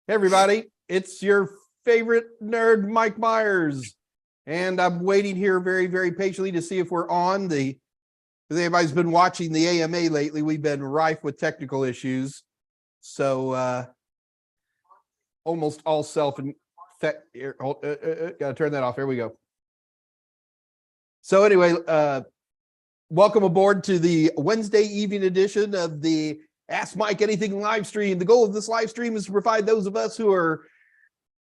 Hey everybody, it's your favorite nerd, Mike Meyers. And I'm waiting here very, very patiently to see if we're on because everybody's been watching the AMA lately. We've been rife with technical issues. So almost all gotta turn that off. Here we go. So anyway, welcome aboard to the Wednesday evening edition of the Ask Mike Anything live stream. The goal of this live stream is to provide those of us who are,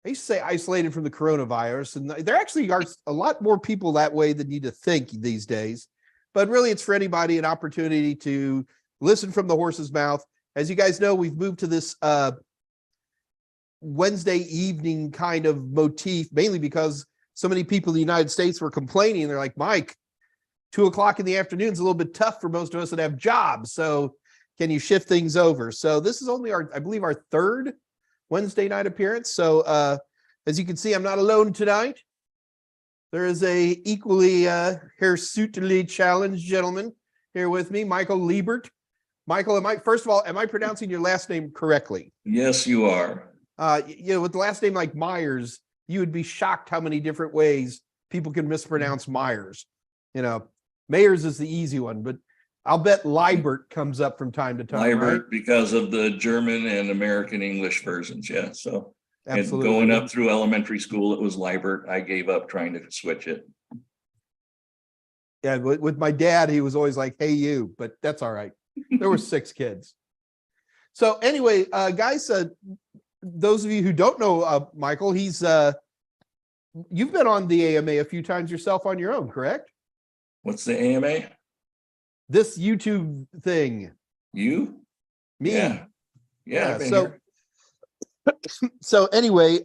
I used to say, isolated from the coronavirus. And there actually are a lot more people that way than you to think these days. But really, it's for anybody an opportunity to listen from the horse's mouth. As you guys know, we've moved to this Wednesday evening kind of motif, mainly because so many people in the United States were complaining. They're like, Mike, 2 o'clock in the afternoon is a little bit tough for most of us that have jobs. So can you shift things over? So this is only I believe our third Wednesday night appearance. So as you can see, I'm not alone tonight. There is a equally hirsutely challenged gentleman here with me, Michael Liebert. Michael, first of all, am I pronouncing your last name correctly? Yes, you are. With the last name like Meyers, you would be shocked how many different ways people can mispronounce Meyers. Meyers is the easy one, but I'll bet Liebert comes up from time to time. Liebert, right? because of the German and American English versions. Yeah. So Absolutely. And going up through elementary school, it was Liebert. I gave up trying to switch it. Yeah, with my dad, he was always like, hey, you, but that's all right. There were 6 kids. So anyway, guys, those of you who don't know Michael, you've been on the AMA a few times yourself on your own, correct? What's the AMA? This YouTube thing. You? Me. Yeah. So anyway,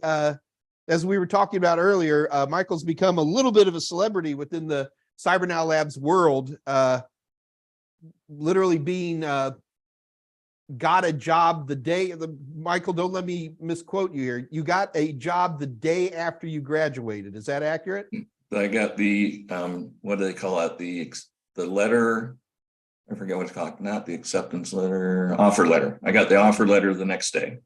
as we were talking about earlier, Michael's become a little bit of a celebrity within the CyberNow Labs world, literally being got a job the day of Michael, don't let me misquote you here. You got a job the day after you graduated. Is that accurate? I got the, what do they call it? The letter, I forget what it's called, not the acceptance letter, offer letter. I got the offer letter the next day.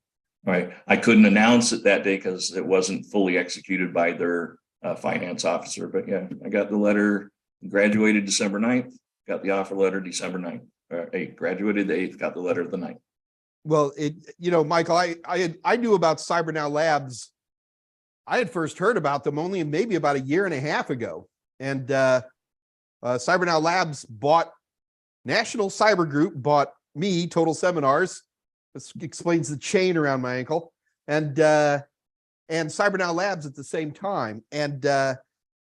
Right. I couldn't announce it that day because it wasn't fully executed by their finance officer. But yeah, I got the letter, graduated December 9th, got the offer letter December 9th. 8th, graduated the 8th, got the letter the 9th. Well, Michael, I knew about CyberNow Labs. I had first heard about them only maybe about a year and a half ago. And CyberNow Labs National Cyber Group bought me, Total Seminars. This explains the chain around my ankle, and CyberNow Labs at the same time. And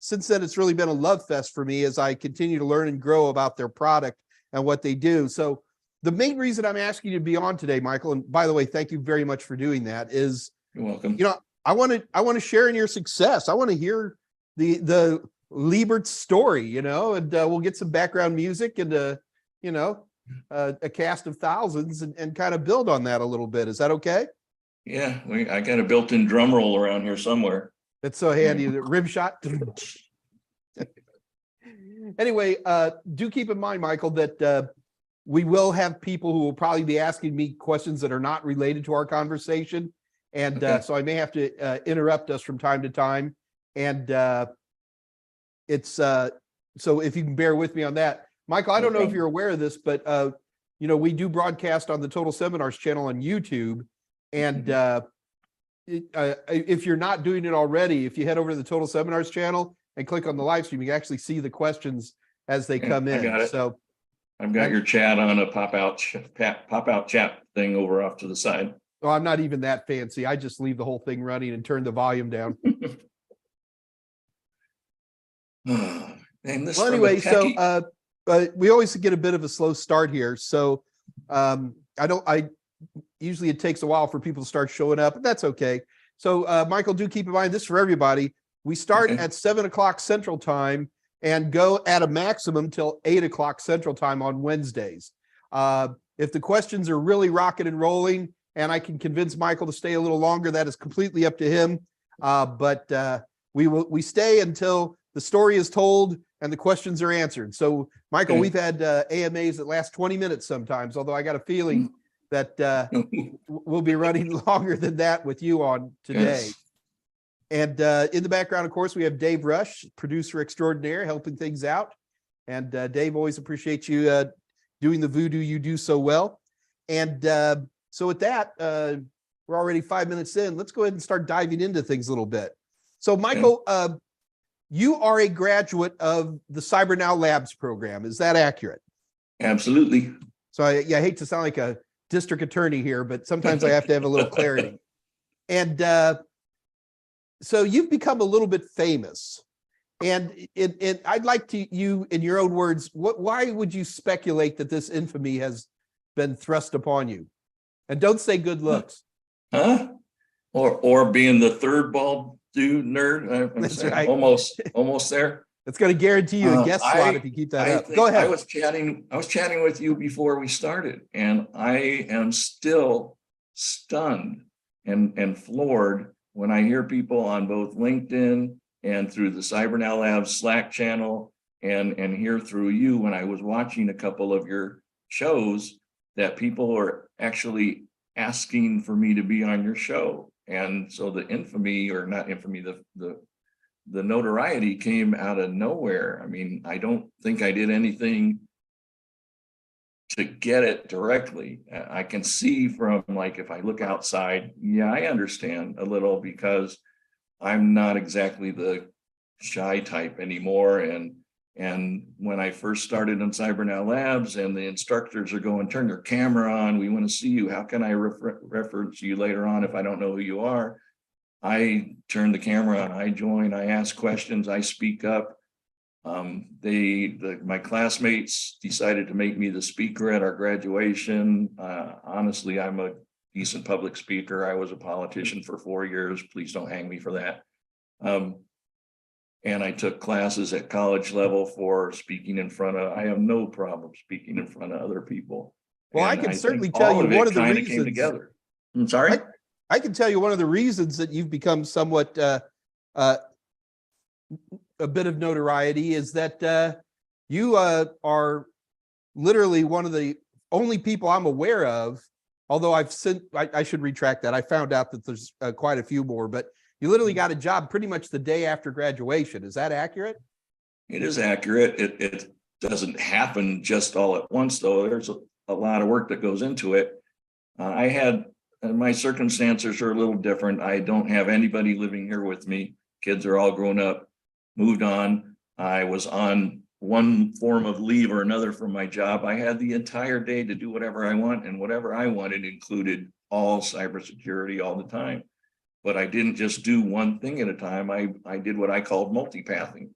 since then, it's really been a love fest for me as I continue to learn and grow about their product and what they do. So the main reason I'm asking you to be on today, Michael, and by the way, thank you very much for doing that, is you're welcome. I want to share in your success. I want to hear the Liebert story, and we'll get some background music and a cast of thousands and kind of build on that a little bit. Is that okay? Yeah, I got a built-in drum roll around here somewhere. That's so handy. The rim shot. Anyway, do keep in mind, Michael, that we will have people who will probably be asking me questions that are not related to our conversation. And so I may have to interrupt us from time to time. And it's so if you can bear with me on that. Michael, I don't know if you're aware of this, but we do broadcast on the Total Seminars channel on YouTube. And if you're not doing it already, if you head over to the Total Seminars channel and click on the live stream, you can actually see the questions as they come in. I got it. So I've got your chat on a pop out chat thing over off to the side. Oh, I'm not even that fancy. I just leave the whole thing running and turn the volume down. Well, anyway, so we always get a bit of a slow start here. So usually it takes a while for people to start showing up, but that's okay. So Michael, do keep in mind this for everybody. We start at 7 o'clock Central Time and go at a maximum till 8 o'clock Central Time on Wednesdays. If the questions are really rocking and rolling and I can convince Michael to stay a little longer, that is completely up to him. But we stay until the story is told and the questions are answered. So, Michael, we've had AMAs that last 20 minutes sometimes, although I got a feeling that we'll be running longer than that with you on today. Yes. And in the background, of course, we have Dave Rush, producer extraordinaire, helping things out. And Dave, always appreciate you doing the voodoo you do so well. And so with that, we're already 5 minutes in. Let's go ahead and start diving into things a little bit. So Michael, you are a graduate of the CyberNow Labs program. Is that accurate? Absolutely. So I hate to sound like a district attorney here, but sometimes I have to have a little clarity. And so you've become a little bit famous. And I'd like to you, in your own words, why would you speculate that this infamy has been thrust upon you? And don't say good looks. Huh? Or being the third bald dude nerd. That's right. Almost there. It's going to guarantee you a guest slot if you keep that up. Go ahead. I was chatting with you before we started, and I am still stunned and floored when I hear people on both LinkedIn and through the CyberNow Labs Slack channel and hear through you when I was watching a couple of your shows that people are actually asking for me to be on your show. And so the infamy, or not infamy, the notoriety came out of nowhere. I mean, I don't think I did anything to get it directly. I can see from, like, if I look outside, yeah, I understand a little, because I'm not exactly the shy type anymore. And when I first started in CyberNow Labs and the instructors are going, turn your camera on, we want to see you. How can I reference you later on if I don't know who you are? I turn the camera on, I join, I ask questions, I speak up. My classmates decided to make me the speaker at our graduation. Honestly, I'm a decent public speaker. I was a politician for 4 years. Please don't hang me for that. And I took classes at college level for speaking in front of, I have no problem speaking in front of other people. Well, And I can think certainly tell all you of it one of the kinda reasons. came together. I'm sorry? I can tell you one of the reasons that you've become somewhat a bit of notoriety is that you are literally one of the only people I'm aware of, although I should retract that. I found out that there's quite a few more, but you literally got a job pretty much the day after graduation. Is that accurate? It is accurate. It doesn't happen just all at once, though. There's a lot of work that goes into it. My circumstances are a little different. I don't have anybody living here with me. Kids are all grown up, moved on. I was on one form of leave or another from my job. I had the entire day to do whatever I want, and whatever I wanted included all cybersecurity all the time. But I didn't just do one thing at a time. I did what I called multipathing.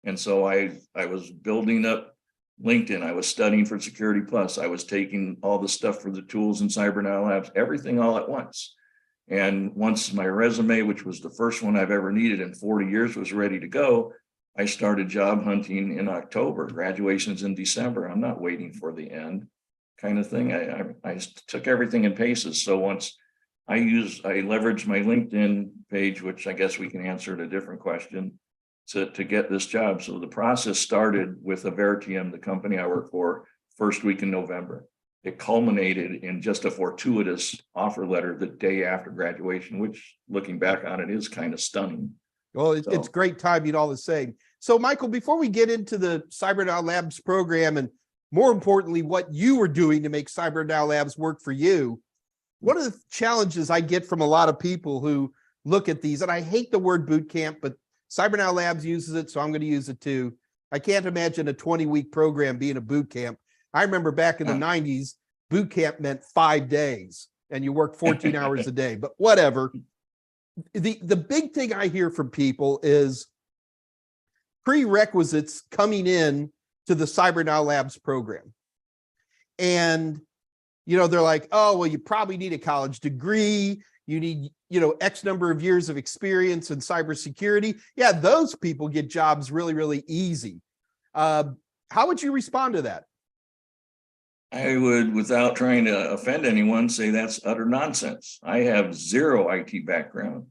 And so I was building up LinkedIn. I was studying for Security Plus. I was taking all the stuff for the tools in CyberNow Labs, everything all at once. And once my resume, which was the first one I've ever needed in 40 years, was ready to go, I started job hunting in October. Graduation's in December. I'm not waiting for the end kind of thing. I took everything in paces. So once I leveraged my LinkedIn page, which I guess we can answer at a different question, to get this job. So the process started with Veritium, the company I work for, first week in November. It culminated in just a fortuitous offer letter the day after graduation, which, looking back on it, is kind of stunning. Well, it's great timing all the same. So Michael, before we get into the CyberNow Labs program, and more importantly, what you were doing to make CyberNow Labs work for you, one of the challenges I get from a lot of people who look at these, and I hate the word boot camp, but CyberNow Labs uses it, so I'm going to use it too. I can't imagine a 20-week program being a boot camp. I remember back in the 90s, boot camp meant 5 days and you work 14 hours a day, but whatever. The big thing I hear from people is prerequisites coming in to the CyberNow Labs program. And, they're like, oh, well, you probably need a college degree. You need, X number of years of experience in cybersecurity. Yeah, those people get jobs really, really easy. How would you respond to that? I would, without trying to offend anyone, say that's utter nonsense. I have zero IT background.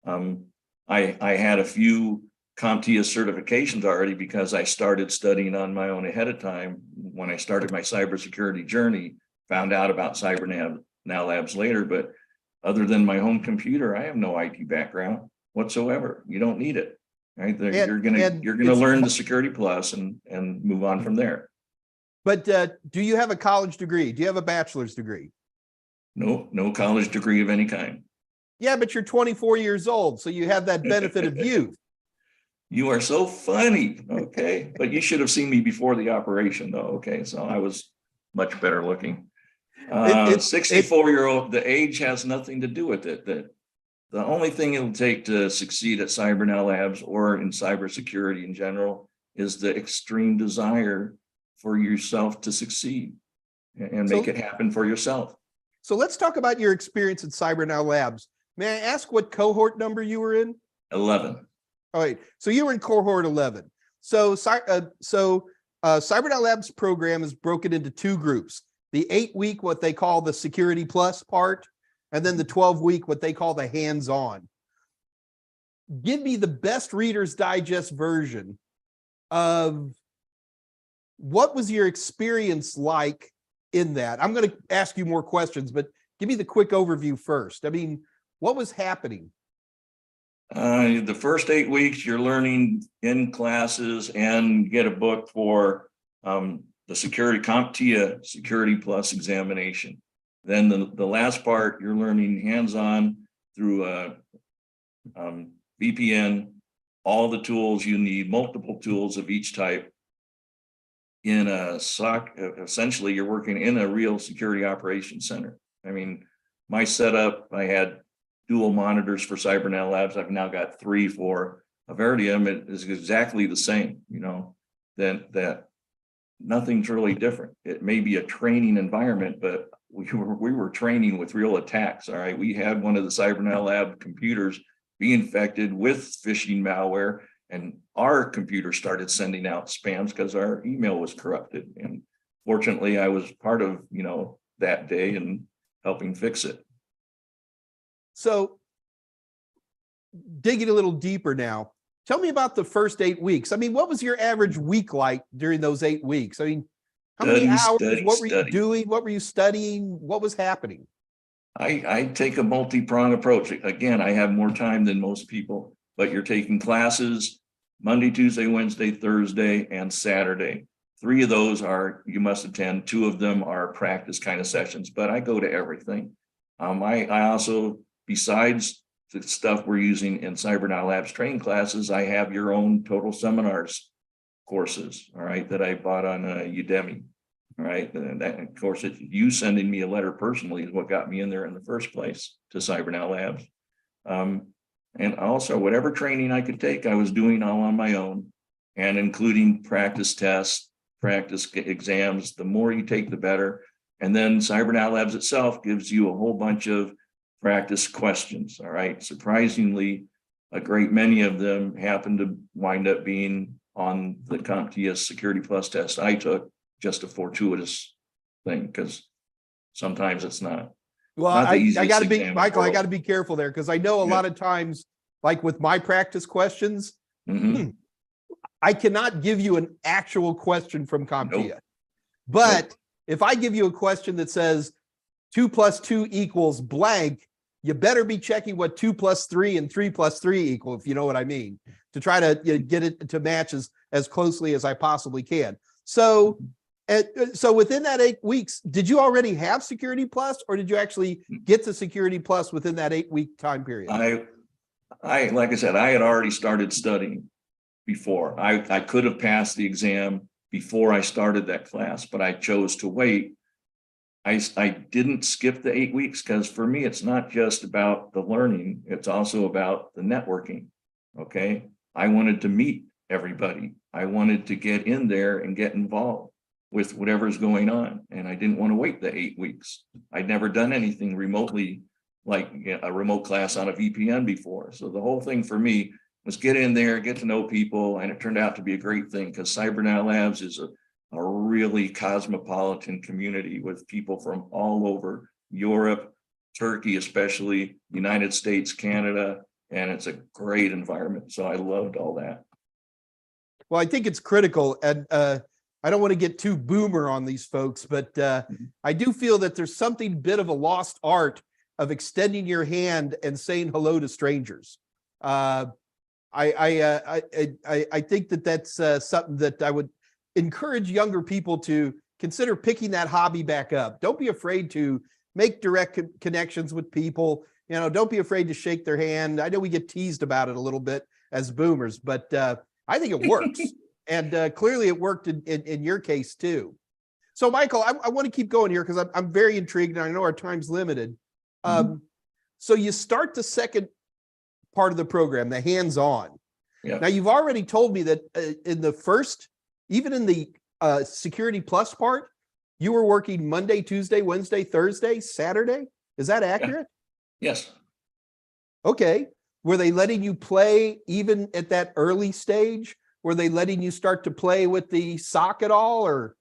I had a few CompTIA certifications already because I started studying on my own ahead of time when I started my cybersecurity journey found out about CyberNow Labs later, but other than my home computer, I have no IT background whatsoever. You don't need it, right? You're gonna learn the Security Plus and move on from there. But do you have a college degree? Do you have a bachelor's degree? No college degree of any kind. Yeah, but you're 24 years old, so you have that benefit of youth. You are so funny. Okay. But you should have seen me before the operation though. Okay. So I was much better looking. 64-year-old, the age has nothing to do with it. The only thing it'll take to succeed at CyberNow Labs or in cybersecurity in general is the extreme desire for yourself to succeed and make it happen for yourself. So let's talk about your experience at CyberNow Labs. May I ask what cohort number you were in? 11. All right. So you were in cohort 11. So CyberNow Labs program is broken into two groups. The 8-week, what they call the Security Plus part, and then the 12-week, what they call the hands-on. Give me the best Reader's Digest version of what was your experience like in that. I'm going to ask you more questions, but give me the quick overview first. I mean, what was happening? The first 8 weeks, you're learning in classes and get a book for the security CompTIA Security Plus examination. Then the last part, you're learning hands-on through VPN, all the tools you need, multiple tools of each type. In a SOC, essentially, you're working in a real security operations center. I mean, my setup, I had dual monitors for CyberNow Labs. I've now got 3 for Avertium. It is exactly the same, you know, that nothing's really different. It may be a training environment, but we were training with real attacks. All right. We had one of the CyberNow Lab computers be infected with phishing malware, and our computer started sending out spams because our email was corrupted. And fortunately, I was part of, you know, that day and helping fix it. So digging a little deeper now, tell me about the first 8 weeks. I mean, what was your average week like during those 8 weeks? I mean, how many hours? What were you doing? What were you studying? What was happening? I take a multi-pronged approach. Again, I have more time than most people, but you're taking classes Monday, Tuesday, Wednesday, Thursday, and Saturday. 3 of those are you must attend. 2 of them are practice kind of sessions, but I go to everything. I also, besides the stuff we're using in CyberNow Labs training classes, I have your own Total Seminars courses, all right, that I bought on Udemy, all right. And that, of course, it's you sending me a letter personally is what got me in there in the first place to CyberNow Labs. And also whatever training I could take, I was doing all on my own, and including practice tests, practice exams. The more you take, the better. And then CyberNow Labs itself gives you a whole bunch of practice questions. All right. Surprisingly, a great many of them happen to wind up being on the CompTIA Security Plus test I took, just a fortuitous thing, because sometimes it's not. Well, I got to be, Michael, I got to be careful there, because I know a lot of times, like with my practice questions, I cannot give you an actual question from CompTIA. But if I give you a question that says 2 + 2 = blank, you better be checking what 2 + 3 and 3 + 3 equal, if you know what I mean, to try to get it to match as closely as I possibly can. So, so within that 8 weeks, did you already have Security Plus, or did you actually get to Security Plus within that 8-week time period? I like I said, I had already started studying before. I could have passed the exam before I started that class, but I chose to wait. I didn't skip the 8 weeks, because for me, it's not just about the learning. It's also about the networking. Okay. I wanted to meet everybody. I wanted to get in there and get involved with whatever's going on. And I didn't want to wait the 8 weeks. I'd never done anything remotely like a remote class on a VPN before. So the whole thing for me was get in there, get to know people. And it turned out to be a great thing, because CyberNow Labs is a really cosmopolitan community with people from all over Europe, Turkey, especially United States, Canada, and it's a great environment. So I loved all that. Well, I think it's critical. And I don't want to get too boomer on these folks, but I do feel that there's something bit of a lost art of extending your hand and saying hello to strangers. I think that that's something that I would encourage younger people to consider picking that hobby back up. Don't be afraid to make direct connections with people. You know, don't be afraid to shake their hand. I know we get teased about it a little bit as boomers, but I think it works. And clearly it worked in your case too. So Michael, I want to keep going here because I'm very intrigued and I know our time's limited. So you start the second part of the program, the hands-on. Yeah. Now you've already told me that in the first, even in the Security Plus part, you were working Monday, Tuesday, Wednesday, Thursday, Saturday. Is that accurate? Yeah. Yes. Okay. Were they letting you play even at that early stage? Were they letting you start to play with the sock at all, or?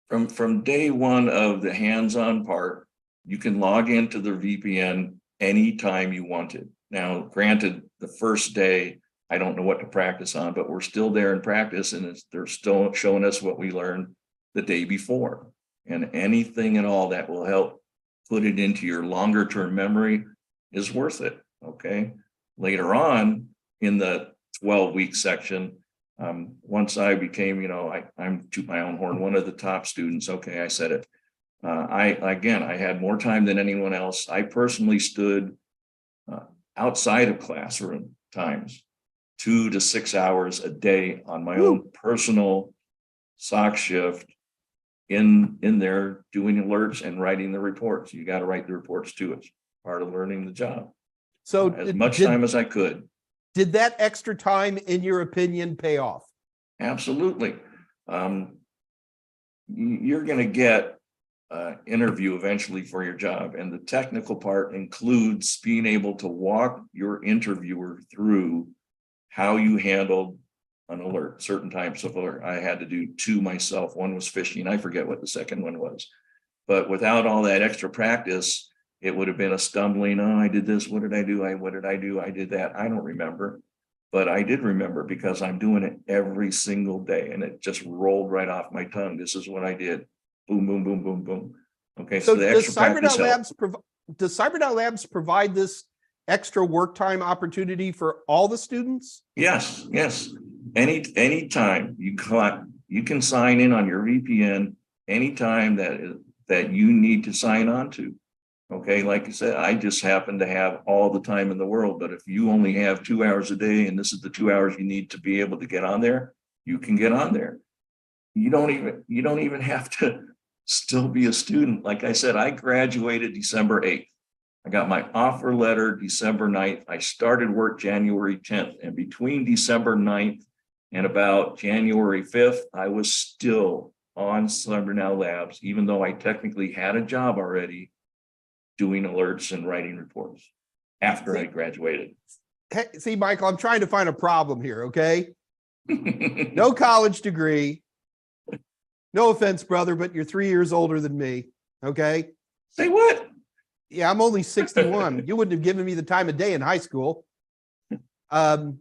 From day one of the hands-on part, you can log into the VPN anytime you wanted. Now, granted, the first day, I don't know what to practice on, but we're still there in practice, and they're still showing us what we learned the day before. And anything at all that will help put it into your longer term memory is worth it. Okay. Later on in the 12-week section, once I became, you know, I'm to my own horn, one of the top students. Okay, I said it. I had more time than anyone else. I personally stood outside of classroom times 2 to 6 hours a day on my own personal SOC shift in there doing alerts and writing the reports. You got to write the reports too. It's part of learning the job. So as much time as I could. Did that extra time, in your opinion, pay off? Absolutely. You're going to get interview eventually for your job, and the technical part includes being able to walk your interviewer through how you handled an alert, certain types of alert. I had to do 2 myself. One was phishing. I forget what the second one was, but without all that extra practice, it would have been a stumbling. Oh, I did this. What did I do? What did I do? I did that. I don't remember, but I did remember because I'm doing it every single day, and it just rolled right off my tongue. This is what I did. Boom, boom, boom, boom, boom. Okay, so the extra practice helps. Does CyberDot Labs provide this extra work time opportunity for all the students? Yes, yes. Any time you can sign in on your VPN anytime that you need to sign on to. Okay, like I said, I just happen to have all the time in the world, but if you only have 2 hours a day and this is the 2 hours you need to be able to get on there, you can get on there. You don't even have to still be a student. Like I said, I graduated December 8th. I got my offer letter December 9th. I started work January 10th. And between December 9th and about January 5th, I was still on CyberDot Labs, even though I technically had a job already doing alerts and writing reports after I graduated. See, Michael, I'm trying to find a problem here, okay? No college degree. No offense, brother, but you're 3 years older than me, okay? Say what? Yeah, I'm only 61. You wouldn't have given me the time of day in high school. And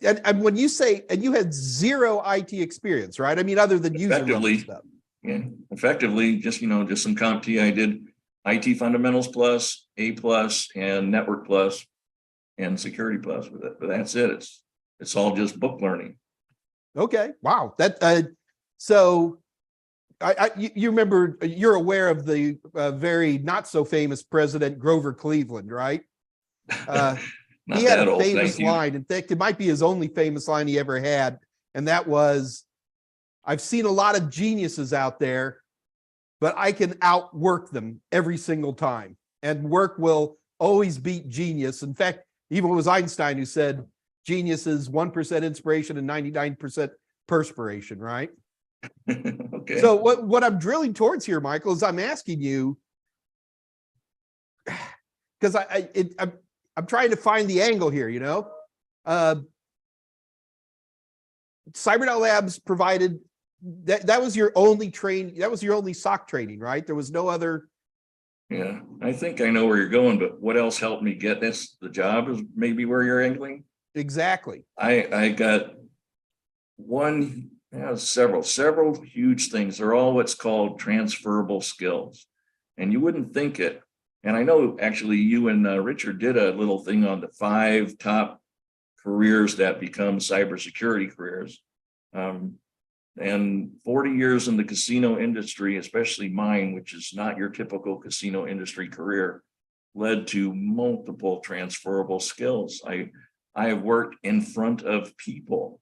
when you say, and you had 0 IT experience, right? I mean, other than user stuff. Yeah, effectively, just some CompTIA. I did IT Fundamentals Plus, A Plus, and Network Plus, and Security Plus with it. But that's it. It's all just book learning. Okay. Wow. That so you remember, you're aware of the very not so famous President Grover Cleveland, right? He had a famous line. In fact, it might be his only famous line he ever had. And that was, I've seen a lot of geniuses out there, but I can outwork them every single time. And work will always beat genius. In fact, even it was Einstein who said, genius is 1% inspiration and 99% perspiration, right? Okay. So what I'm drilling towards here, Michael, is I'm asking you, because I'm trying to find the angle here, CyberDot Labs provided that was your only training, that was your only SOC training, right? There was no other. Yeah, I think I know where you're going, but what else helped me get this? The job is maybe where you're angling. Exactly. I got one Yeah, several huge things. They're all what's called transferable skills. And you wouldn't think it. And I know actually you and Richard did a little thing on the 5 top careers that become cybersecurity careers. And 40 years in the casino industry, especially mine, which is not your typical casino industry career, led to multiple transferable skills. I have worked in front of people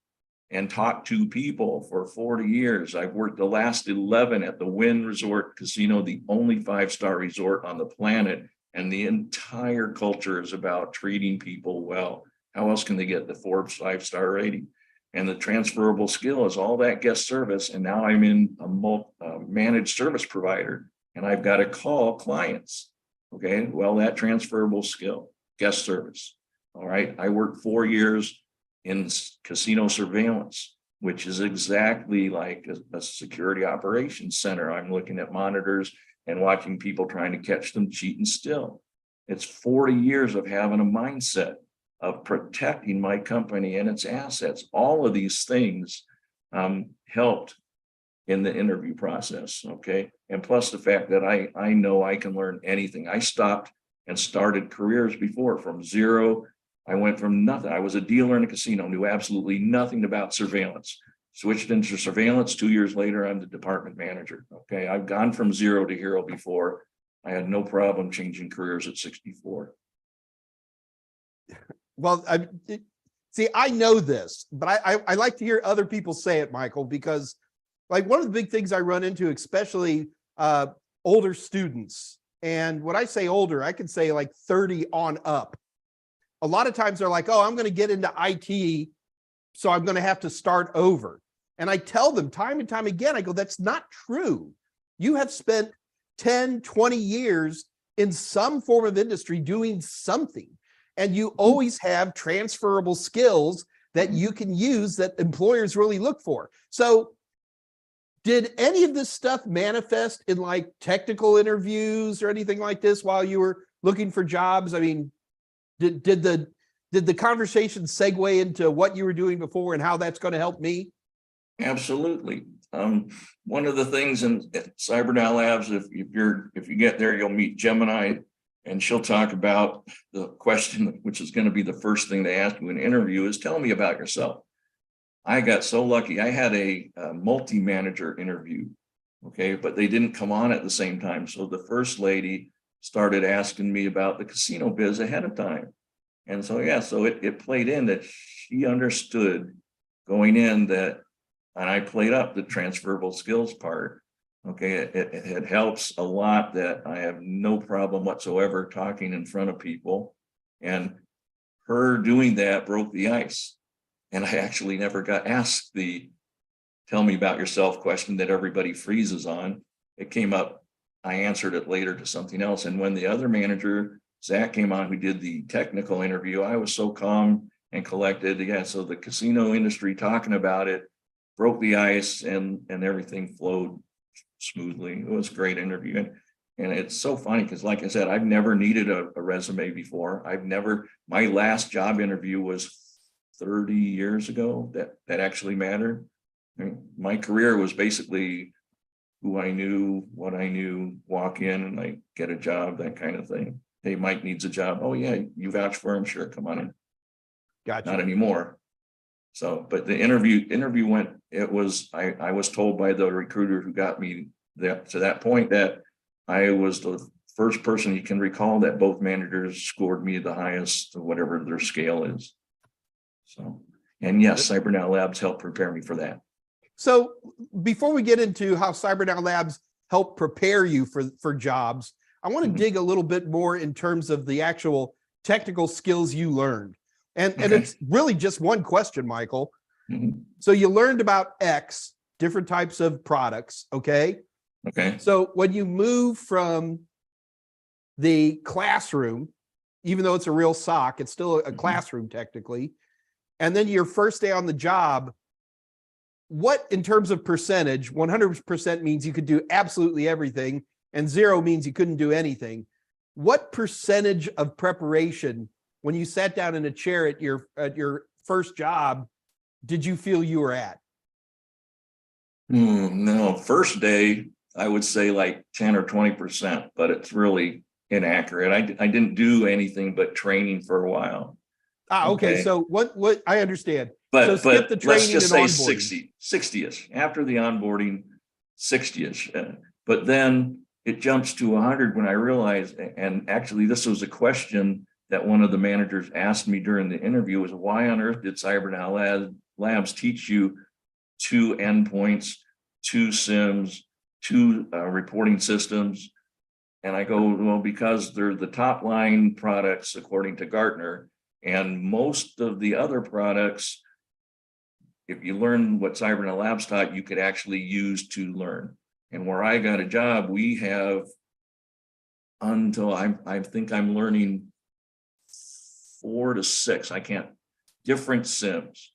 and talked to people for 40 years. I've worked the last 11 at the Wynn Resort Casino, the only 5-star resort on the planet. And the entire culture is about treating people well. How else can they get the Forbes 5-star rating? And the transferable skill is all that guest service. And now I'm in a managed service provider and I've got to call clients. Okay, well, that transferable skill, guest service. All right, I worked 4 years in casino surveillance, which is exactly like a security operations center. I'm looking at monitors and watching people trying to catch them cheat and steal. It's 40 years of having a mindset of protecting my company and its assets. All of these things helped in the interview process, okay? And plus the fact that I know I can learn anything. I stopped and started careers before from zero. I went from nothing. I was a dealer in a casino, knew absolutely nothing about surveillance. Switched into surveillance. 2 years later, I'm the department manager. Okay, I've gone from zero to hero before. I had no problem changing careers at 64. Well, see, I know this, but I like to hear other people say it, Michael, because like one of the big things I run into, especially older students, and when I say older, I can say like 30 on up. A lot of times they're like, oh, I'm going to get into IT, so I'm going to have to start over. And I tell them time and time again, I go, that's not true. You have spent 10, 20 years in some form of industry doing something. And you always have transferable skills that you can use that employers really look for. So did any of this stuff manifest in like technical interviews or anything like this while you were looking for jobs? I mean, did the conversation segue into what you were doing before and how that's going to help me? Absolutely. One of the things in CyberNow Labs, if you get there, you'll meet Gemini, and she'll talk about the question, which is going to be the first thing they ask you in an interview, is tell me about yourself. I got so lucky. I had a multi-manager interview, okay, but they didn't come on at the same time. So the first lady started asking me about the casino biz ahead of time. And so, yeah, so it played in that she understood going in that, and I played up the transferable skills part. Okay, it helps a lot that I have no problem whatsoever talking in front of people. And her doing that broke the ice. And I actually never got asked the tell me about yourself question that everybody freezes on. It came up, I answered it later to something else. And when the other manager, Zach, came on, who did the technical interview, I was so calm and collected. Yeah, so the casino industry talking about it broke the ice and everything flowed smoothly. It was a great interview. And it's so funny because, like I said, I've never needed a resume before. My last job interview was 30 years ago that actually mattered. I mean, my career was basically who I knew, what I knew, walk in and like get a job, that kind of thing. Hey, Mike needs a job. Oh yeah, you vouch for him? Sure, come on in. Gotcha. Not anymore. So, but the interview went, I was told by the recruiter who got me to that point that I was the first person you can recall that both managers scored me the highest, whatever their scale is. So, and yes, CyberNow Labs helped prepare me for that. So before we get into how CyberNow Labs help prepare you for jobs, I want to dig a little bit more in terms of the actual technical skills you learned. And it's really just one question, Michael. So you learned about X, different types of products, okay? Okay. So when you move from the classroom, even though it's a real SOC, it's still a classroom technically, and then your first day on the job, what in terms of percentage, 100% means you could do absolutely everything, and 0 means you couldn't do anything. What percentage of preparation, when you sat down in a chair at your first job, did you feel you were at? No, first day, I would say like 10 or 20%, but it's really inaccurate. I didn't do anything but training for a while. Ah, okay. Okay. So what I understand. So skip the But let's training just and say onboarding. 60-ish after the onboarding, 60-ish. But then it jumps to 100 when I realized, and actually this was a question that one of the managers asked me during the interview, was why on earth did CyberNow Labs teach you 2 endpoints, 2 SIMs, 2 reporting systems? And I go, well, because they're the top line products according to Gartner, and most of the other products, if you learn what CyberNet Labs taught, you could actually use to learn. And where I got a job, we have until I think I'm learning 4 to 6, I can't, different SIMs.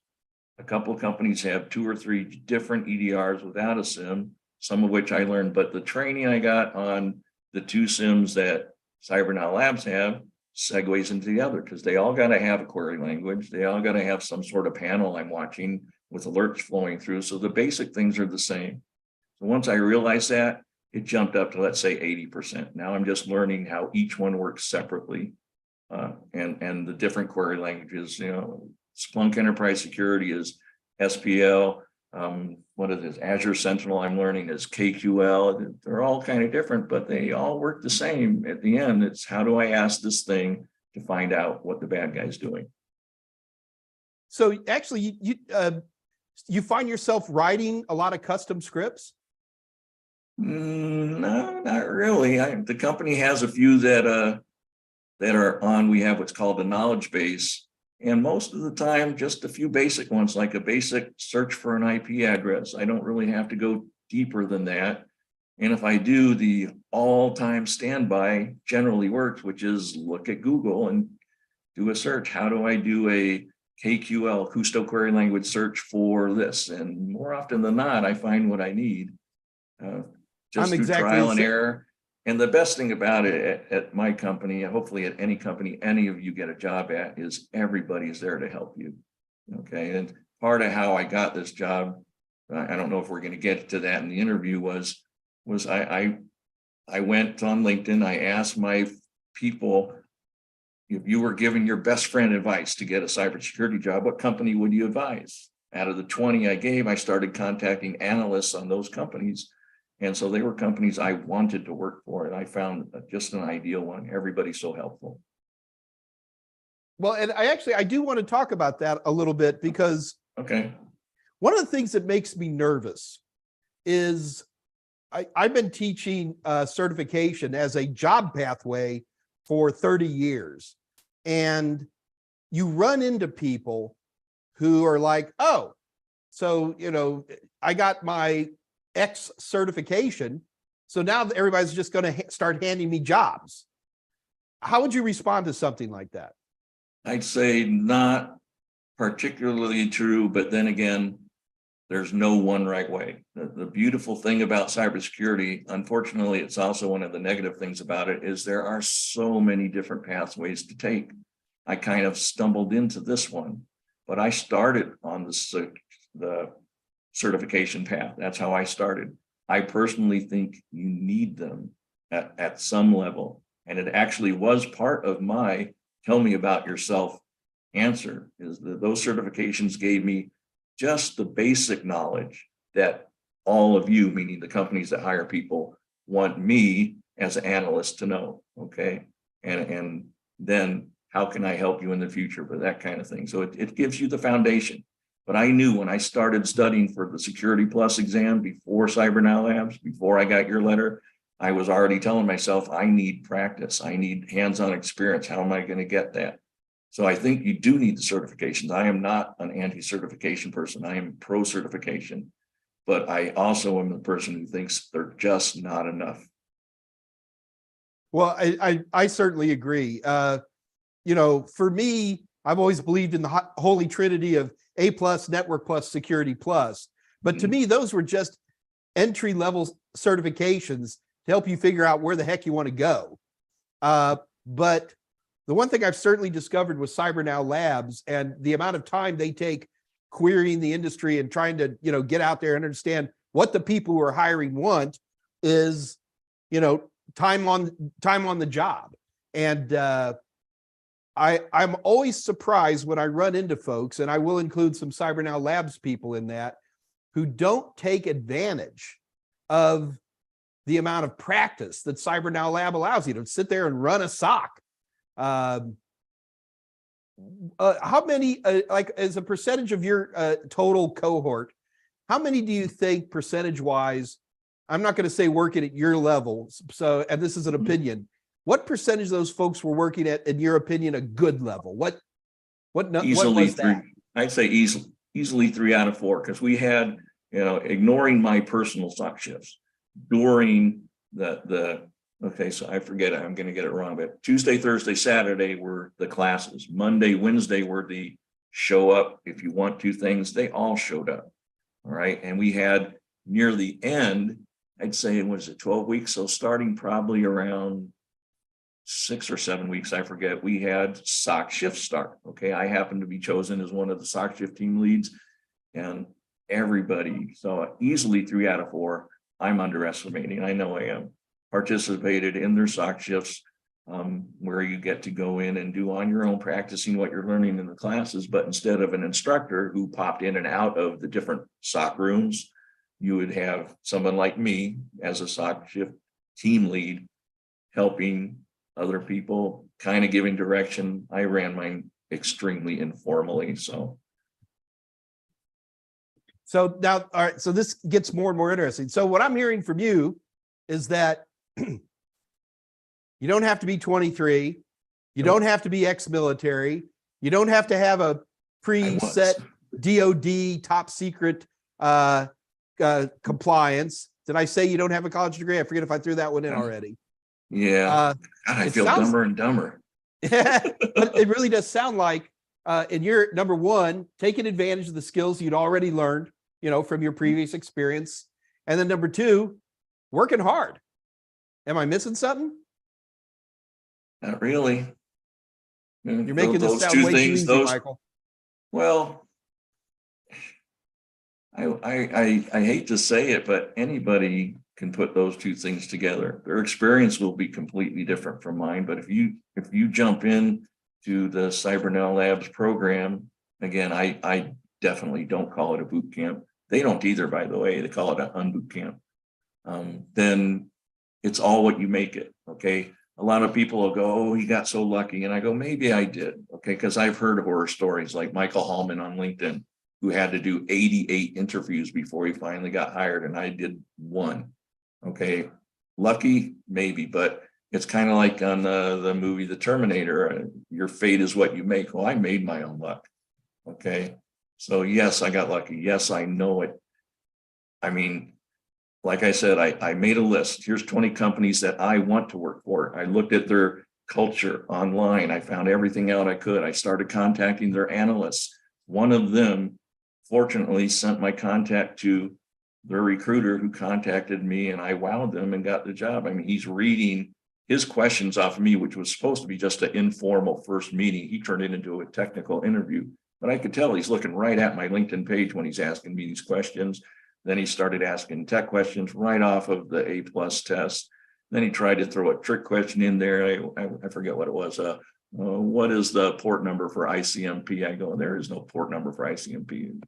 A couple of companies have 2 or 3 different EDRs without a SIM, some of which I learned, but the training I got on the 2 SIMs that CyberNow Labs have segues into the other, because they all got to have a query language. They all got to have some sort of panel I'm watching with alerts flowing through. So the basic things are the same. So once I realized that, it jumped up to, let's say, 80%. Now I'm just learning how each one works separately, and the different query languages. Splunk Enterprise Security is SPL. What is this? Azure Sentinel I'm learning is KQL. They're all kind of different, but they all work the same. At the end, it's how do I ask this thing to find out what the bad guy's doing? So actually, you find yourself writing a lot of custom scripts? No, not really. The company has a few that are on. We have what's called a knowledge base. And most of the time, just a few basic ones, like a basic search for an IP address. I don't really have to go deeper than that. And if I do, the all-time standby generally works, which is look at Google and do a search. How do I do a KQL, Kusto Query Language search for this? And more often than not, I find what I need just I'm through exactly trial the and same. error. And the best thing about it at my company, hopefully at any company any of you get a job at, is everybody's there to help you. Okay. And part of how I got this job, I don't know if we're going to get to that in the interview, was I went on LinkedIn. I asked my people, if you were giving your best friend advice to get a cybersecurity job, what company would you advise? Out of the 20 I gave, I started contacting analysts on those companies. And so they were companies I wanted to work for, and I found just an ideal one. Everybody's so helpful. Well, and I do want to talk about that a little bit, because Okay. one of the things that makes me nervous is I've been teaching certification as a job pathway for 30 years. And you run into people who are like, oh, so, I got my X certification, so now everybody's just going to start handing me jobs. How would you respond to something like that? I'd say not particularly true, but then again, there's no one right way. The beautiful thing about cybersecurity, unfortunately, it's also one of the negative things about it, is there are so many different pathways to take. I kind of stumbled into this one, but I started on the certification path. That's how I started. I personally think you need them at some level. And it actually was part of my tell me about yourself answer, is that those certifications gave me just the basic knowledge that all of you, meaning the companies that hire people, want me as an analyst to know. Okay. And then how can I help you in the future for that kind of thing? So it gives you the foundation. But I knew when I started studying for the Security Plus exam before CyberNow Labs, before I got your letter, I was already telling myself, I need practice. I need hands-on experience. How am I going to get that? So I think you do need the certifications. I am not an anti-certification person. I am pro-certification, but I also am the person who thinks they're just not enough. Well, I certainly agree. For me, I've always believed in the holy trinity of A+, Network Plus, Security Plus. But to me, those were just entry-level certifications to help you figure out where the heck you want to go. But the one thing I've certainly discovered with CyberNow Labs and the amount of time they take querying the industry and trying to, get out there and understand what the people who are hiring want is, time on the job. And I'm always surprised when I run into folks, and I will include some CyberNow Labs people in that, who don't take advantage of the amount of practice that CyberNow Lab allows you to sit there and run a SOC. How many, like as a percentage of your total cohort, how many do you think percentage-wise, I'm not going to say working at your level, so, and this is an opinion, what percentage of those folks were working at, in your opinion, a good level? What Easily was three. that? I'd say easily 3 out of 4, because we had, ignoring my personal SOC shifts during okay, so I forget, I'm going to get it wrong, but Tuesday, Thursday, Saturday were the classes. Monday, Wednesday were the show up if you want to things. They all showed up. All right. And we had near the end, I'd say it was 12 weeks. So starting probably around 6 or 7 weeks, I forget, we had SOC shift start. Okay. I happened to be chosen as one of the SOC shift team leads, and everybody saw easily 3 out of 4. I'm underestimating. I know I am. Participated in their SOC shifts, where you get to go in and do on your own, practicing what you're learning in the classes. But instead of an instructor who popped in and out of the different SOC rooms, you would have someone like me as a SOC shift team lead, helping other people, kind of giving direction. I ran mine extremely informally. So now, all right, so this gets more and more interesting. So what I'm hearing from you is that you don't have to be 23. You don't have to be ex-military. You don't have to have a preset DOD top secret compliance. Did I say you don't have a college degree? I forget if I threw that one in already. Yeah, God, I feel dumber and dumber. But it really does sound like, in your number one, taking advantage of the skills you'd already learned, from your previous experience. And then number two, working hard. Am I missing something? Not really. You're making this sound way too easy, Michael. Well, I hate to say it, but anybody can put those two things together. Their experience will be completely different from mine. But if you jump in to the CyberNow Labs program, again, I definitely don't call it a boot camp. They don't either, by the way. They call it an unboot camp. Then it's all what you make it. Okay. A lot of people will go, oh, he got so lucky. And I go, maybe I did. Okay. Because I've heard horror stories like Michael Hallman on LinkedIn, who had to do 88 interviews before he finally got hired. And I did 1. Okay. Lucky, maybe, but it's kind of like on the movie The Terminator. Your fate is what you make. Well, I made my own luck. Okay. So yes, I got lucky. Yes, I know it. I mean, like I said, I made a list. Here's 20 companies that I want to work for. I looked at their culture online. I found everything out I could. I started contacting their analysts. One of them, fortunately, sent my contact to their recruiter, who contacted me, and I wowed them and got the job. I mean, he's reading his questions off of me, which was supposed to be just an informal first meeting. He turned it into a technical interview. But I could tell he's looking right at my LinkedIn page when he's asking me these questions. Then he started asking tech questions right off of the A+ test. Then he tried to throw a trick question in there. I forget what it was. What is the port number for ICMP? I go, there is no port number for ICMP.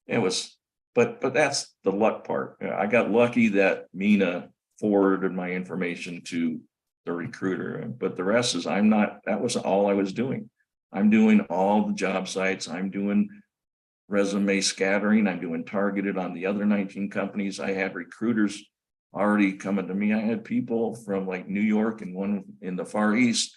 It was, but that's the luck part. I got lucky that Mina forwarded my information to the recruiter, but the rest is that was all I was doing. I'm doing all the job sites. I'm doing resume scattering. I'm doing targeted on the other 19 companies. I had recruiters already coming to me. I had people from like New York and one in the Far East,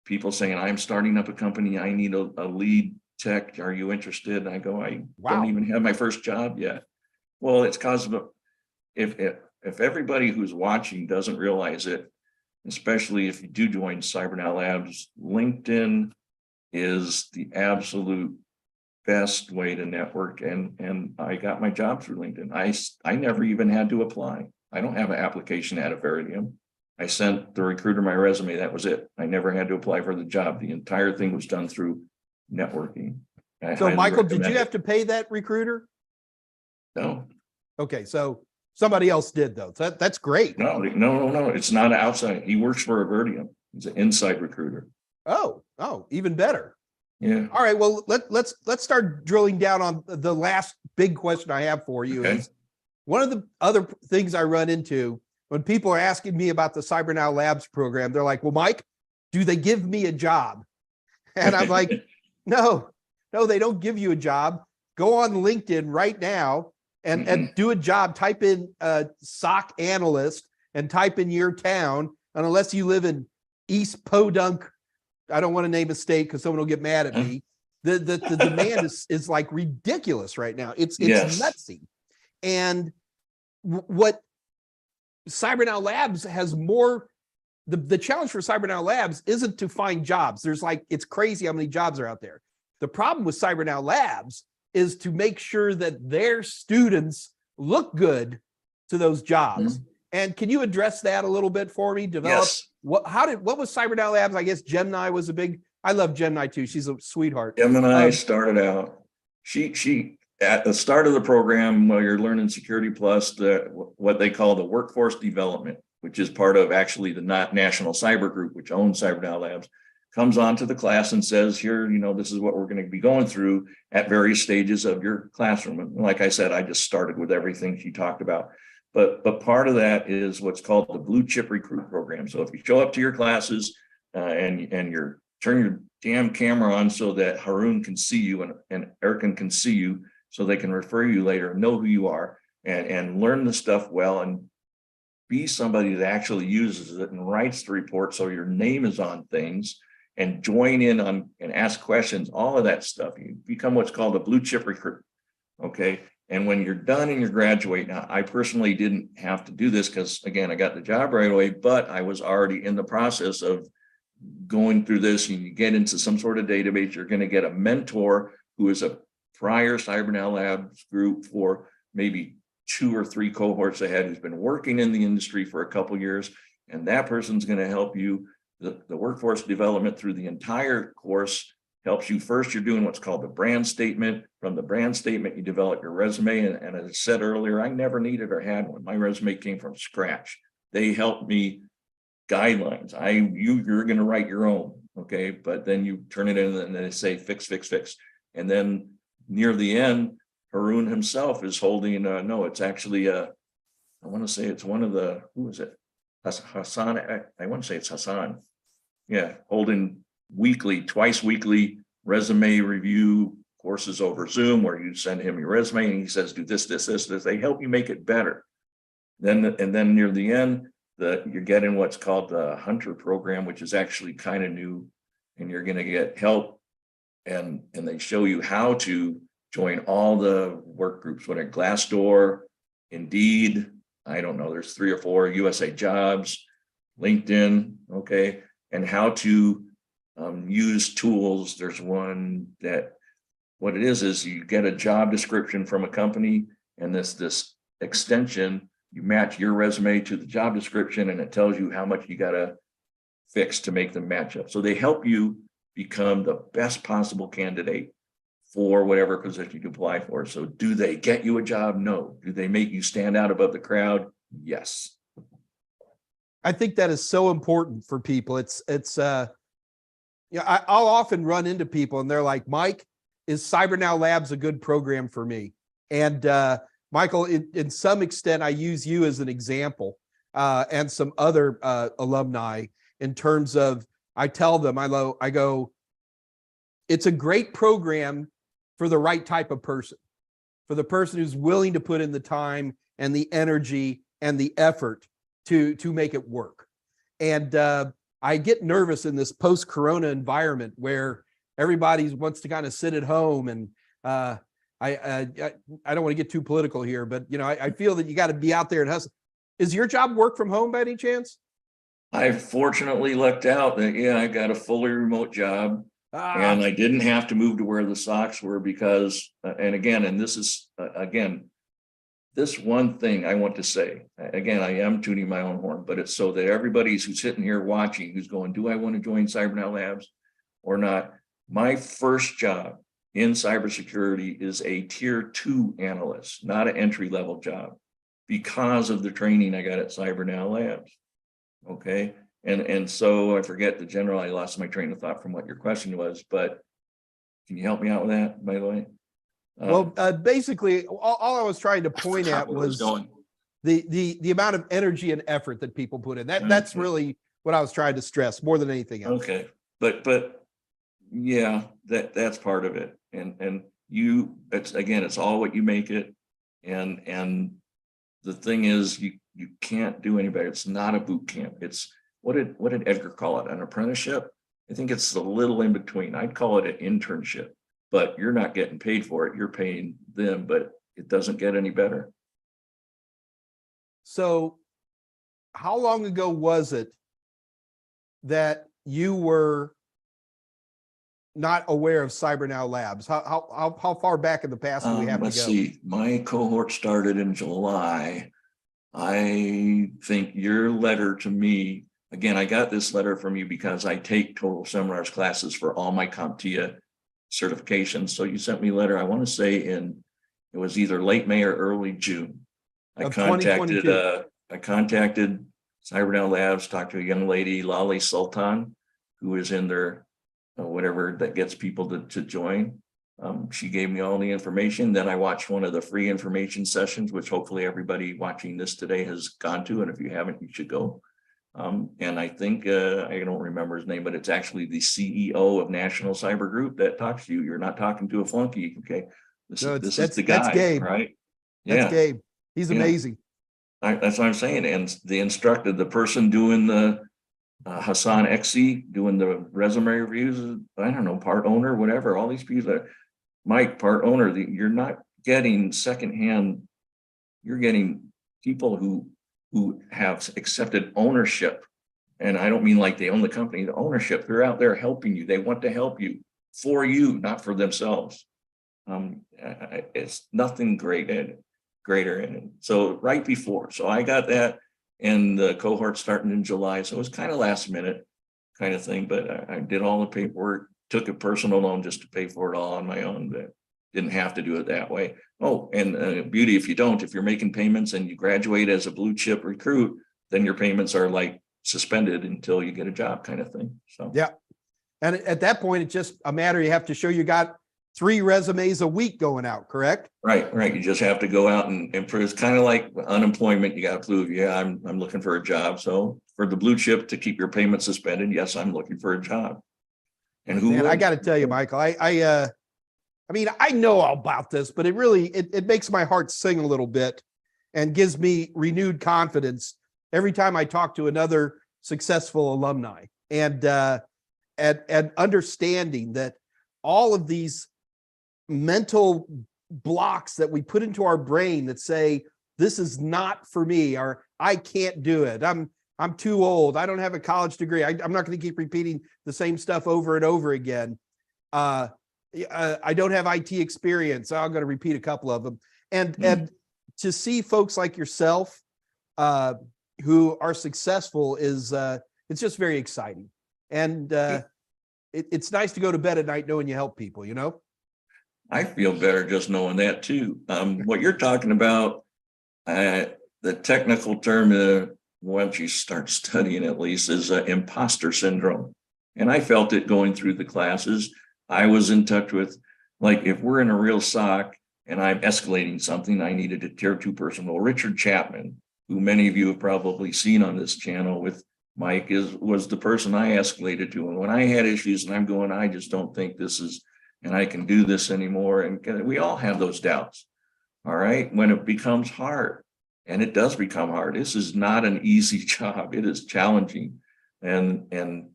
people saying, I'm starting up a company. I need a lead tech. Are you interested? And I go, I don't even have my first job yet. Well, it's because of if everybody who's watching doesn't realize it, especially if you do join CyberNow Labs, LinkedIn is the absolute best way to network. And I got my job through LinkedIn. I never even had to apply. I don't have an application at Veritium. I sent the recruiter my resume. That was it. I never had to apply for the job. The entire thing was done through networking. So Michael, did you have to pay that recruiter? No. Okay, so somebody else did though. That's great. No. It's not outside. He works for Avertium. He's an inside recruiter. Oh, even better. Yeah. All right. Well, let's start drilling down on the last big question I have for you. Okay. Is one of the other things I run into when people are asking me about the CyberNow Labs program, they're like, well, Mike, do they give me a job? And I'm like, no, they don't give you a job. Go on LinkedIn right now and do a job. Type in SOC analyst and type in your town. And unless you live in East Podunk, I don't want to name a state because someone will get mad at me. The demand is like ridiculous right now. It's Yes. nutsy. And what CyberNow Labs has more, the challenge for CyberNow Labs isn't to find jobs. There's like, it's crazy how many jobs are out there. The problem with CyberNow Labs is to make sure that their students look good to those jobs. And can you address that a little bit for me? Develop Yes. what was CyberNow Labs? I guess Gemini was a big, I love Gemini too. She's a sweetheart. Gemini started out, she at the start of the program, while you're learning Security Plus, what they call the workforce development, which is part of actually the National Cyber Group, which owns CyberNow Labs, comes onto the class and says, here, this is what we're going to be going through at various stages of your classroom. And like I said, I just started with everything she talked about. But part of that is what's called the Blue Chip Recruit Program. So if you show up to your classes and you're turn your damn camera on so that Haroon can see you and Erican can see you so they can refer you later and know who you are and learn the stuff well and be somebody that actually uses it and writes the report so your name is on things and join in on and ask questions, all of that stuff. You become what's called a blue chip recruit. Okay. And when you're done and you graduate, now I personally didn't have to do this because again, I got the job right away, but I was already in the process of going through this. And you get into some sort of database, you're going to get a mentor who is a prior CyberNow Labs group for maybe 2 or 3 cohorts ahead, who's been working in the industry for a couple of years. And that person's going to help you. The workforce development through the entire course helps you. First, you're doing what's called the brand statement. From the brand statement, you develop your resume. And as I said earlier, I never needed or had one. My resume came from scratch. They helped me guidelines. You're going to write your own. Okay. But then you turn it in and they say, fix. And then near the end, Haroon himself is holding, no, it's actually, I want to say it's one of the, who is it? Hassan, I want to say it's Hassan. Yeah, holding twice weekly resume review courses over Zoom where you send him your resume and he says, do this. They help you make it better. Then near the end, you're getting what's called the Hunter program, which is actually kind of new, and you're going to get help and they show you how to join all the work groups, whether Glassdoor, Indeed, I don't know, there's 3 or 4, USA Jobs, LinkedIn, okay, and how to use tools. There's one that, what it is you get a job description from a company and this extension, you match your resume to the job description and it tells you how much you got to fix to make them match up. So they help you become the best possible candidate for whatever position you apply for. So do they get you a job? No. Do they make you stand out above the crowd? Yes. I think that is so important for people. I'll often run into people and they're like, Mike, is CyberNow Labs a good program for me? And Michael, in some extent, I use you as an example and some other alumni in terms of, I tell them, I go, it's a great program for the right type of person, for the person who's willing to put in the time and the energy and the effort to make it work. And I get nervous in this post-corona environment where everybody wants to kind of sit at home. And I don't want to get too political here, but I feel that you got to be out there and hustle. Is your job work from home by any chance? I fortunately lucked out that, I got a fully remote job. And I didn't have to move to where the socks were because, this is this one thing I want to say, again, I am tuning my own horn, but it's so that everybody's who's sitting here watching, who's going, do I want to join CyberNow Labs or not? My first job in cybersecurity is a tier 2 analyst, not an entry-level job, because of the training I got at CyberNow Labs. Okay. And so I forget the general, I lost my train of thought from what your question was, but can you help me out with that, by the way? Well, basically, all I was trying to point at was the amount of energy and effort that people put in. That's really what I was trying to stress more than anything else. Okay, but yeah, that's part of it. And it's all what you make it. And the thing is, you can't do any better. It's not a boot camp. It's what did Edgar call it? An apprenticeship? I think it's a little in between. I'd call it an internship, but you're not getting paid for it. You're paying them, but it doesn't get any better. So how long ago was it that you were not aware of CyberNow Labs? How far back in the past do we have to go? Let's see. My cohort started in July. I think your letter to me, again, I got this letter from you because I take Total Seminars classes for all my CompTIA certifications. So you sent me a letter, I want to say it was either late May or early June. I contacted CyberNow Labs, talked to a young lady, Lali Sultan, who is in their whatever that gets people to join. She gave me all the information. Then I watched one of the free information sessions, which hopefully everybody watching this today has gone to. And if you haven't, you should go. And I think, I don't remember his name, but it's actually the CEO of National Cyber Group that talks to you. You're not talking to a flunky. Okay. This is the guy, that's Gabe. Right? That's Gabe. He's amazing. That's what I'm saying. And the person doing the Hassan Exi doing the resume reviews, I don't know, part owner, whatever, all these people, Mike, part owner, you're not getting secondhand, you're getting people who have accepted ownership. And I don't mean like they own the company, the ownership, they're out there helping you. They want to help you for you, not for themselves. It's nothing greater in it. So right before, so I got that. And the cohort starting in July. So it was kind of last minute kind of thing, but I did all the paperwork, took a personal loan just to pay for it all on my own, but didn't have to do it that way. Oh, and beauty, if you're making payments and you graduate as a blue chip recruit, then your payments are like suspended until you get a job kind of thing. So, yeah. And at that point, it's just a matter, you have to show you got 3 resumes a week going out, correct? Right. You just have to go out and prove. It's kind of like unemployment. You got to prove, yeah, I'm looking for a job. So for the blue chip to keep your payment suspended, yes, I'm looking for a job. And I got to tell you, Michael, I mean, I know all about this, but it really, it makes my heart sing a little bit and gives me renewed confidence every time I talk to another successful alumni and understanding that all of these mental blocks that we put into our brain that say, this is not for me, or I can't do it. I'm too old. I don't have a college degree. I'm not going to keep repeating the same stuff over and over again. I don't have IT experience. I'm going to repeat a couple of them. And to see folks like yourself who are successful is, it's just very exciting. And it's nice to go to bed at night knowing you help people, you know? I feel better just knowing that too. What you're talking about, the technical term, once you start studying at least, is imposter syndrome. And I felt it going through the classes. I was in touch with, like, if we're in a real SOC and I'm escalating something, I needed a tier 2 person. Well, Richard Chapman, who many of you have probably seen on this channel with Mike, was the person I escalated to. And when I had issues and I'm going, I just don't think this is, and I can do this anymore. And we all have those doubts. All right. When it becomes hard, and it does become hard, this is not an easy job. It is challenging. And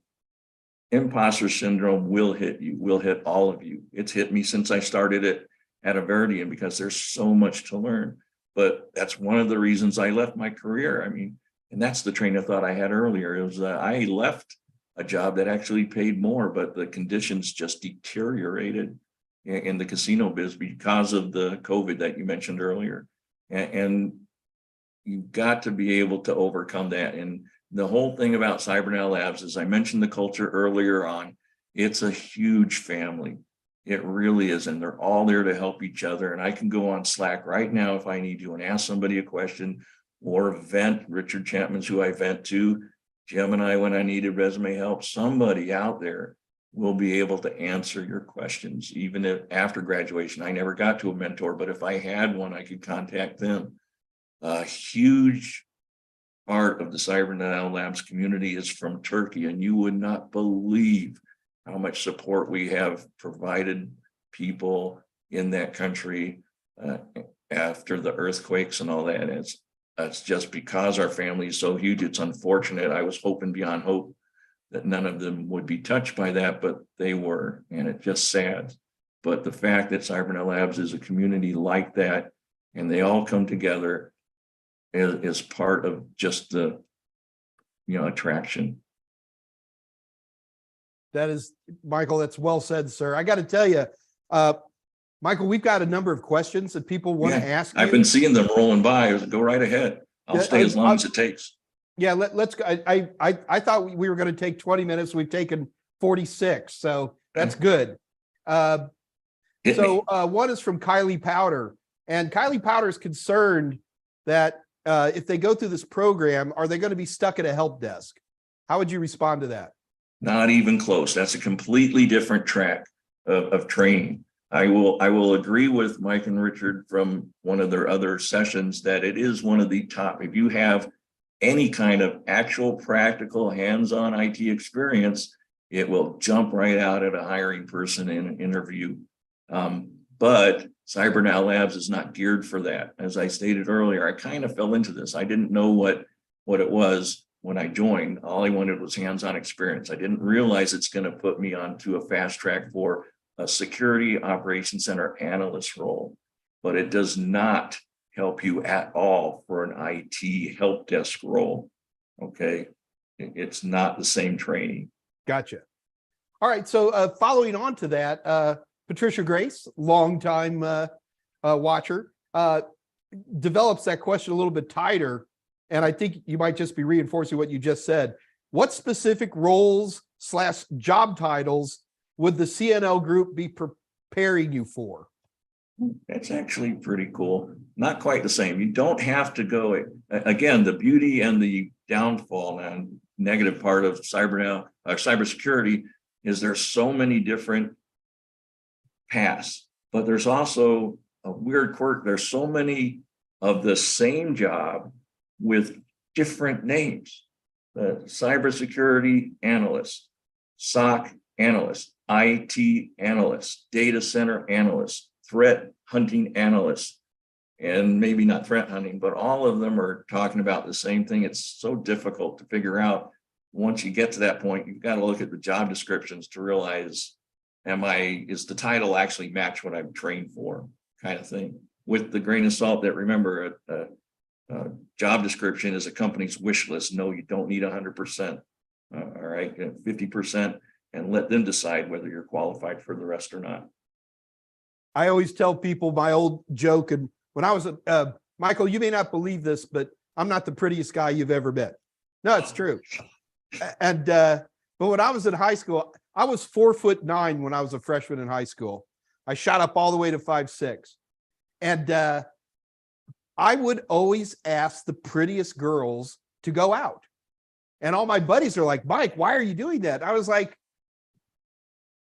imposter syndrome will hit you, will hit all of you. It's hit me since I started it at a Veridian because there's so much to learn. But that's one of the reasons I left my career. I mean, and that's the train of thought I had earlier. It was I left a job that actually paid more, but the conditions just deteriorated in the casino biz because of the COVID that you mentioned earlier. And you've got to be able to overcome that. And the whole thing about CyberNow Labs, as I mentioned the culture earlier on, it's a huge family. It really is. And they're all there to help each other. And I can go on Slack right now if I need to and ask somebody a question or vent. Richard Chapman's who I vent to. Gemini, when I needed resume help, somebody out there will be able to answer your questions. Even if after graduation, I never got to a mentor, but if I had one, I could contact them. A huge part of the Cyber Labs community is from Turkey, and you would not believe how much support we have provided people in that country after the earthquakes and all that. It's just because our family is so huge. It's unfortunate. I was hoping beyond hope that none of them would be touched by that, but they were, and it's just sad. But the fact that Cybernet Labs is a community like that, and they all come together is part of just the, attraction. That is, Michael, that's well said, sir. I got to tell you, Michael, we've got a number of questions that people want to ask you. I've been seeing them rolling by. Go right ahead. I'll stay as long as it takes. Yeah, let's go. I thought we were going to take 20 minutes. We've taken 46, so that's good. One is from Kylie Powder, and Kylie Powder is concerned that if they go through this program, are they going to be stuck at a help desk? How would you respond to that? Not even close. That's a completely different track of training. I will agree with Mike and Richard from one of their other sessions that it is one of the top. If you have any kind of actual practical hands-on IT experience, it will jump right out at a hiring person in an interview. But Cybernet Labs is not geared for that. As I stated earlier, I kind of fell into this. I didn't know what it was when I joined. All I wanted was hands-on experience. I didn't realize it's going to put me onto a fast track for a security operations center analyst role, but it does not help you at all for an IT help desk role. Okay. It's not the same training. Gotcha. All right. So following on to that, Patricia Grace, longtime watcher, develops that question a little bit tighter. And I think you might just be reinforcing what you just said. What specific roles / job titles would the CNL group be preparing you for? That's actually pretty cool. Not quite the same. You don't have to go. Again, the beauty and the downfall and negative part of cybersecurity is there's so many different paths, but there's also a weird quirk. There's so many of the same job with different names. Cybersecurity analyst, SOC analyst, IT analyst, data center analyst, threat hunting analyst, and maybe not threat hunting, but all of them are talking about the same thing. It's so difficult to figure out. Once you get to that point, you've got to look at the job descriptions to realize, is the title actually match what I'm trained for, kind of thing. With the grain of salt that, remember, job description is a company's wish list. No, you don't need 100%. All right, 50%, and let them decide whether you're qualified for the rest or not. I always tell people my old joke, and when I was Michael, you may not believe this, but I'm not the prettiest guy you've ever met. No, it's true. And but when I was in high school, I was 4'9" when I was a freshman in high school. I shot up all the way to 5'6", and I would always ask the prettiest girls to go out. And all my buddies are like, Mike, why are you doing that? I was like,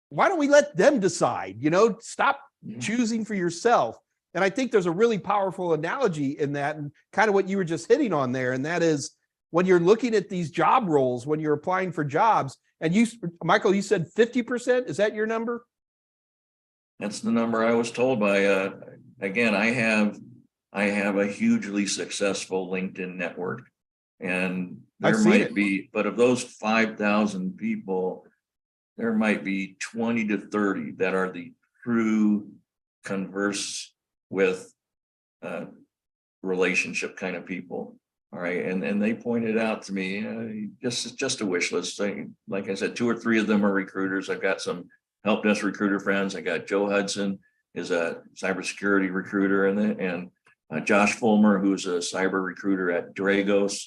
why don't we let them decide? Stop choosing for yourself. And I think there's a really powerful analogy in that, and kind of what you were just hitting on there. And that is when you're looking at these job roles, when you're applying for jobs, and Michael, you said 50%. Is that your number? That's the number I was told by, again, I have a hugely successful LinkedIn network, and there might be, but of those 5,000 people, there might be 20 to 30 that are the true converse with relationship kind of people. All right. And they pointed out to me, just a wish list. Like I said, 2 or 3 of them are recruiters. I've got some help desk recruiter friends. I got Joe Hudson is a cybersecurity recruiter, and Josh Fulmer, who's a cyber recruiter at Dragos.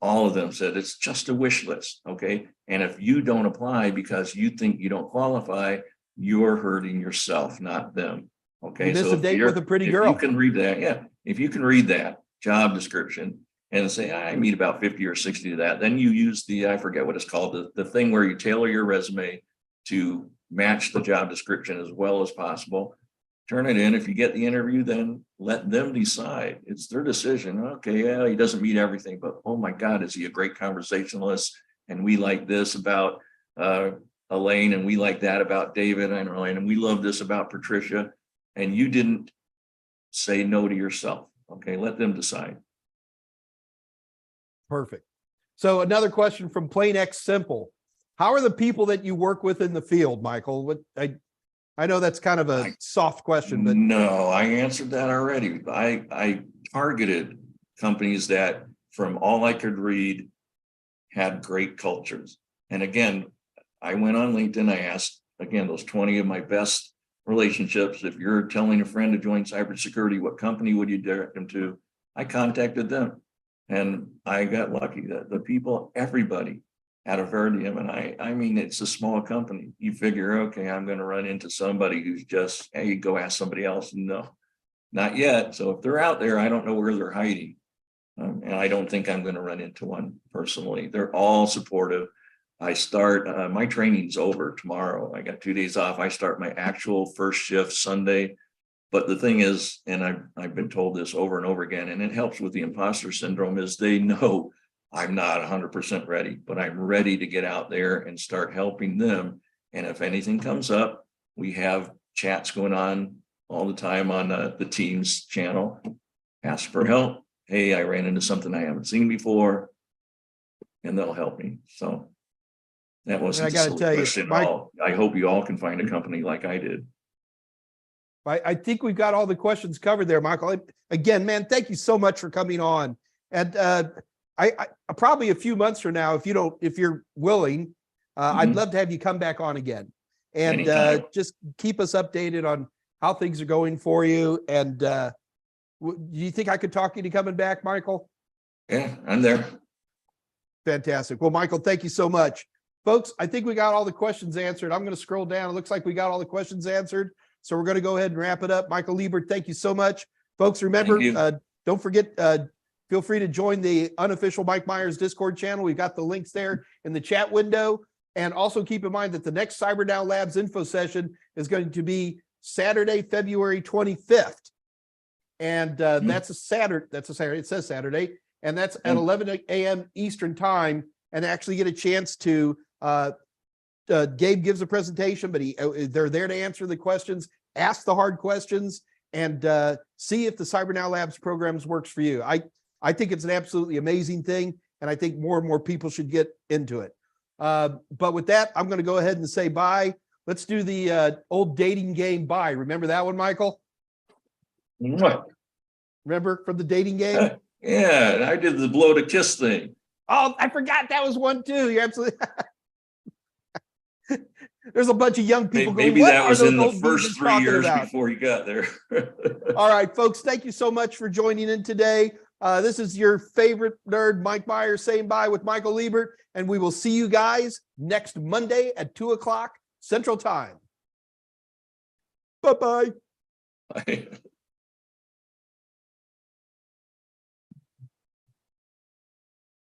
All of them said it's just a wish list. Okay. And if you don't apply because you think you don't qualify, you're hurting yourself, not them. Okay. You miss a if date you're- with a pretty if girl. You can read that. Yeah. If you can read that job description and say, I meet about 50 or 60 of that, then you use I forget what it's called, the thing where you tailor your resume to match the job description as well as possible. Turn it in. If you get the interview, then let them decide. It's their decision. Okay, yeah, he doesn't meet everything, but oh my God, is he a great conversationalist? And we like this about Elaine, and we like that about David and Elaine, and we love this about Patricia. And you didn't say no to yourself. Okay, let them decide. Perfect. So another question from Plain X Simple. How are the people that you work with in the field, Michael? What I know that's kind of a soft question, but no, I answered that already. I targeted companies that, from all I could read, had great cultures. And again, I went on LinkedIn. I asked again those 20 of my best relationships. If you're telling a friend to join cybersecurity, what company would you direct them to? I contacted them, and I got lucky that the people, everybody had a Verdium. And I mean, it's a small company. You figure, okay, I'm going to run into somebody who's just, hey, go ask somebody else. No, not yet. So if they're out there, I don't know where they're hiding. And I don't think I'm going to run into one personally. They're all supportive. I start, my training's over tomorrow. I got 2 days off. I start my actual first shift Sunday. But the thing is, and I've been told this over and over again, and it helps with the imposter syndrome, is they know I'm not 100% ready, but I'm ready to get out there and start helping them. And if anything comes up, we have chats going on all the time on the Teams channel. Ask for help. Hey, I ran into something I haven't seen before, and they'll help me. So that wasn't I got to tell you, Mike, I hope you all can find a company like I did. I think we've got all the questions covered there, Michael. Again, man, thank you so much for coming on. And I probably a few months from now, if you're willing, I'd love to have you come back on again and just keep us updated on how things are going for you. And do you think I could talk you into coming back, Michael? Yeah, I'm there. Fantastic. Well, Michael, thank you so much. Folks, I think we got all the questions answered. I'm going to scroll down. It looks like we got all the questions answered. So we're going to go ahead and wrap it up. Michael Liebert, thank you so much. Folks, remember, don't forget, feel free to join the unofficial Mike Meyers Discord channel. We've got the links there in the chat window. And also keep in mind that the next CyberNow Labs info session is going to be Saturday, February 25th. And that's a Saturday. It says Saturday. And that's at 11 a.m. Eastern time. And actually get a chance to, Gabe gives a presentation, but they're there to answer the questions, ask the hard questions, and see if the CyberNow Labs programs works for you. I think it's an absolutely amazing thing, and I think more and more people should get into it. But with that, I'm going to go ahead and say bye. Let's do the old dating game bye. Remember that one, Michael? Remember from the dating game? Yeah, I did the blow to kiss thing. Oh, I forgot that was one too. You're absolutely. There's a bunch of young people going, maybe what that are was those in the old first geezers 3 talking years about? before you got there. All right, folks, thank you so much for joining in today. This is your favorite nerd, Mike Meyers, saying bye with Michael Liebert, and we will see you guys next Monday at 2:00 Central Time. Bye-bye. Bye.